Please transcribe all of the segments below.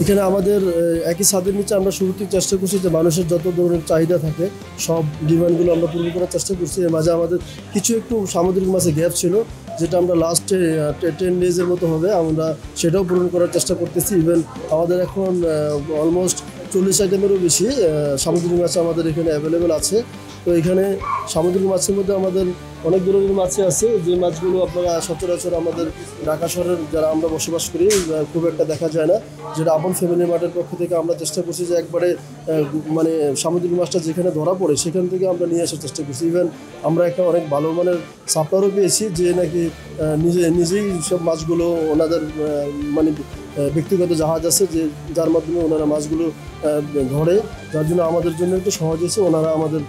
এখানে আমাদের একই ছাদের নিচে আমরা শুরুতেই চেষ্টা করছি যে মানুষের যত ধরনের চাহিদা থাকে সব ডিমান্ডগুলো আমরা পূরণ করার চেষ্টা করছি। এর মাঝে আমাদের কিছু একটু সামুদ্রিক মাছের গ্যাপ ছিল, যেটা আমরা লাস্টে 10 ডেজের মতো হবে, আমরা সেটাও পূরণ করার চেষ্টা করতেছি। ইভেন আমাদের এখন অলমোস্ট 40 আইটেমেরও বেশি সামুদ্রিক মাছ আমাদের এখানে অ্যাভেলেবেল আছে। তো এখানে সামুদ্রিক মাছের মধ্যে আমাদের অনেক ধরনের মাছই আছে, যে মাছগুলো আপনারা সচরাচর আমাদের ঢাকা শহরের যারা আমরা বসবাস করি খুব একটা দেখা যায় না, যেটা আপন ফ্যামিলি মার্টের পক্ষ থেকে আমরা চেষ্টা করছি যে একবারে মানে সামুদ্রিক মাছটা যেখানে ধরা পড়ে সেখান থেকে আমরা নিয়ে আসার চেষ্টা করছি। ইভেন আমরা একটা অনেক ভালো মানের সাপ্লায়ারও পেয়েছি, যে নাকি নিজেই সব মাছগুলো ওনাদের মানে ব্যক্তিগত জাহাজ আছে, যে যার মাধ্যমে ওনারা মাছগুলো ধরে, যার জন্য আমাদের জন্য একটু সহজ হয়েছে, ওনারা আমাদের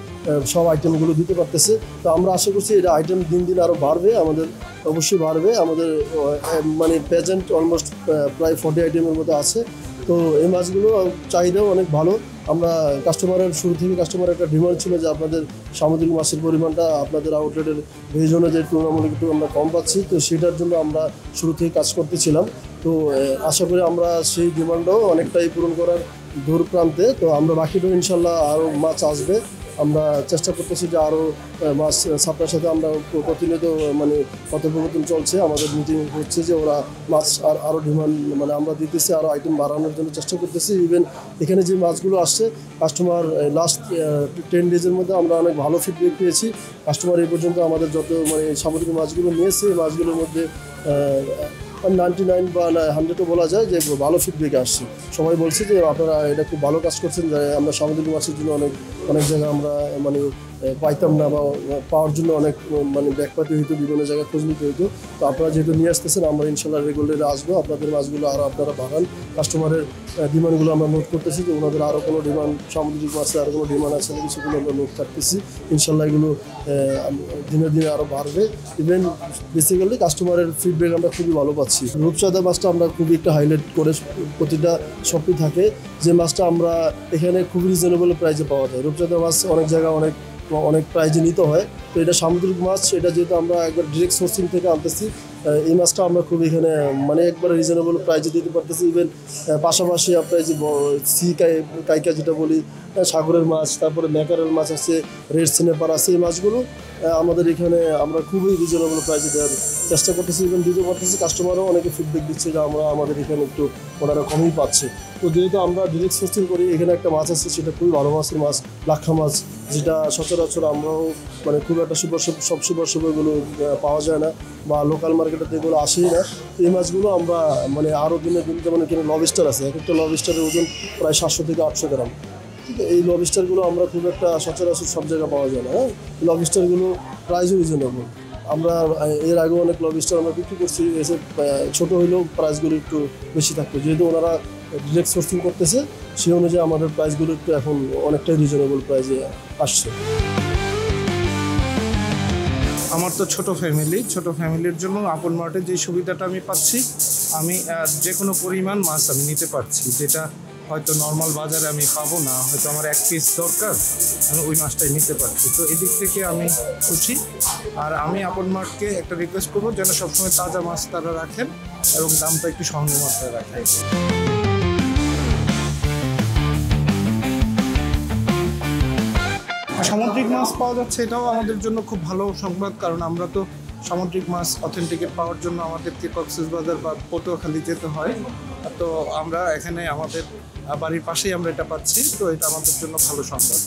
সব আইটেমগুলো দিতে পারতেছে। তো আমরা আশা করছি এটা আইটেম দিন দিন আরও বাড়বে, আমাদের অবশ্যই বাড়বে। আমাদের মানে প্রেজেন্ট অলমোস্ট প্রায় 40 আইটেমের মতো আছে। তো এই মাছগুলো চাহিদাও অনেক ভালো। আমরা কাস্টমারের শুরু থেকে কাস্টমারের একটা ডিমান্ড ছিল যে আপনাদের সামুদ্রিক মাছের পরিমাণটা আপনাদের আউটলেটের ভেজ অনুযায়ী তুলনামূলক একটু আমরা কম পাচ্ছি, তো সেটার জন্য আমরা শুরু থেকে কাজ করতেছিলাম। তো আশা করি আমরা সেই ডিমান্ডও অনেকটাই পূরণ করার দূর প্রান্তে। তো আমরা বাকিটাও ইনশাল্লাহ আরও মাছ আসবে, আমরা চেষ্টা করতেছি যে আরও মাছ সাপ্লাইয়ের সাথে আমরা প্রতিনিয়ত মানে কথোপকথন চলছে, আমাদের মিটিং হচ্ছে যে ওরা মাছ আরও ডিমান্ড মানে আমরা দিতেছি, আরও আইটেম বাড়ানোর জন্য চেষ্টা করতেছি। ইভেন এখানে যে মাছগুলো আসছে কাস্টমার লাস্ট 10 ডেজের মধ্যে আমরা অনেক ভালো ফিডব্যাক পেয়েছি। কাস্টমার এই পর্যন্ত আমাদের যত মানে সামুদ্রিক মাছগুলো নিয়েছে এই মাছগুলোর মধ্যে 99 বা 100ও বলা যায় যে ভালো ফিডব্যাক আসছে। সবাই বলছে যে আপনারা এটা খুব ভালো কাজ করছেন, যে আমরা সামুদ্রিক মাছের জন্য অনেক জায়গায় আমরা মানে পাইতাম না, বা পাওয়ার জন্য অনেক মানে ব্যাকপাতি হইতো, বিভিন্ন জায়গায় খোঁজ নিতে হইতো। তো আপনারা যেহেতু নিয়ে আসতেছেন আমরা ইনশাল্লাহ রেগুলারে আসবো, আপনাদের মাছগুলো আরও আপনারা বাড়ান। কাস্টমারের ডিমান্ডগুলো আমরা নোট করতেছি যে ওনাদের আরও কোনো ডিমান্ড সামুদ্রিক মাছে আরও কোনো ডিমান্ড আছে নাকি সেগুলো আমরা নোট রাখতেছি। ইনশাল্লাহ এগুলো দিনে দিনে আরও বাড়বে। ইভেন বেসিক্যালি কাস্টমারের ফিডব্যাক আমরা খুবই ভালো পাচ্ছি। রূপচাঁদা মাছটা আমরা খুবই একটা হাইলাইট করে প্রতিটা শপে থাকে, যে মাছটা আমরা এখানে খুবই রিজনেবল প্রাইসে পাওয়া যায়। রূপচাঁদা মাছ অনেক জায়গায় অনেক প্রাইজে নিতে হয়, তো এটা সামুদ্রিক মাছ, এটা যেহেতু আমরা একবার ডিরেক্ট সোর্সিং থেকে আনতেছি, এই মাছটা আমরা খুব এখানে মানে একবারে রিজনেবল প্রাইজে দিতে পারতেছি। ইভেন পাশাপাশি আপনার যে সি কাইকা যেটা বলি, সাগরের মাছ, তারপরে ম্যাকারেল মাছ আছে, রেড সিনেপার আছে, এই মাছগুলো আমাদের এখানে আমরা খুবই রিজনেবল প্রাইসে দেওয়ার চেষ্টা করতেছি। ইভেন দিতে পারতেছি, কাস্টমারও অনেকে ফিডব্যাক দিচ্ছে যে আমাদের এখানে একটু ওনারা কমই পাচ্ছে। তো যেহেতু আমরা ডিরেক্ট সোর্সিং করি, এখানে একটা মাছ আছে সেটা খুবই ভালো মাছের মাছ, লাক্ষা মাছ, যেটা সচরাচর আমরাও মানে খুব একটা সব সুপারগুলো পাওয়া যায় না, বা লোকাল মার্কেটে এগুলো আসেই না। এই মাছগুলো আমরা মানে আরও দিনে দিন, যেমন এখানে লবস্টার আছে, এক একটা লবস্টারের ওজন প্রায় 700 থেকে 800 গ্রাম। ঠিক আছে, এই লবস্টারগুলো আমরা খুব একটা সচরাচর সব জায়গায় পাওয়া যায় না। হ্যাঁ, লবস্টারগুলো প্রাইসও রিজনেবল। আমরা এর আগেও অনেক লবস্টার আমরা বিক্রি করছি, এসে ছোটো হইলেও প্রাইসগুলো একটু বেশি থাকতো। যেহেতু ওনারা ডিরেক্ট সোর্সিং করতেছে সেই অনুযায়ী আমাদের প্রাইসগুলো একটু এখন অনেকটাই রিজনেবল প্রাইসে আসছে। আমার তো ছোট ফ্যামিলির জন্য আপন মার্টে যে সুবিধাটা আমি পাচ্ছি, আমি যে কোনো পরিমাণ মাছ আমি নিতে পারছি, যেটা হয়তো নর্মাল বাজারে আমি পাবো না। হয়তো আমার 1 পিস দরকার, আমি ওই মাছটাই নিতে পারছি। তো এদিক থেকে আমি খুশি। আর আমি আপন মার্টকে একটা রিকোয়েস্ট করবো যেন সবসময় তাজা মাছ তারা রাখেন এবং দামটা একটু সঙ্গে মাত্রায় রাখেন। সামুদ্রিক মাছ পাওয়া যাচ্ছে, এটাও আমাদের জন্য খুব ভালো সংবাদ, কারণ আমরা তো সামুদ্রিক মাছ অথেন্টিকেট পাওয়ার জন্য আমাদেরকে কক্সবাজার বা পটুয়াখালী যেতে হয়। তো আমরা এখানে আমাদের বাড়ির পাশেই আমরা এটা পাচ্ছি, তো এটা আমাদের জন্য ভালো সংবাদ।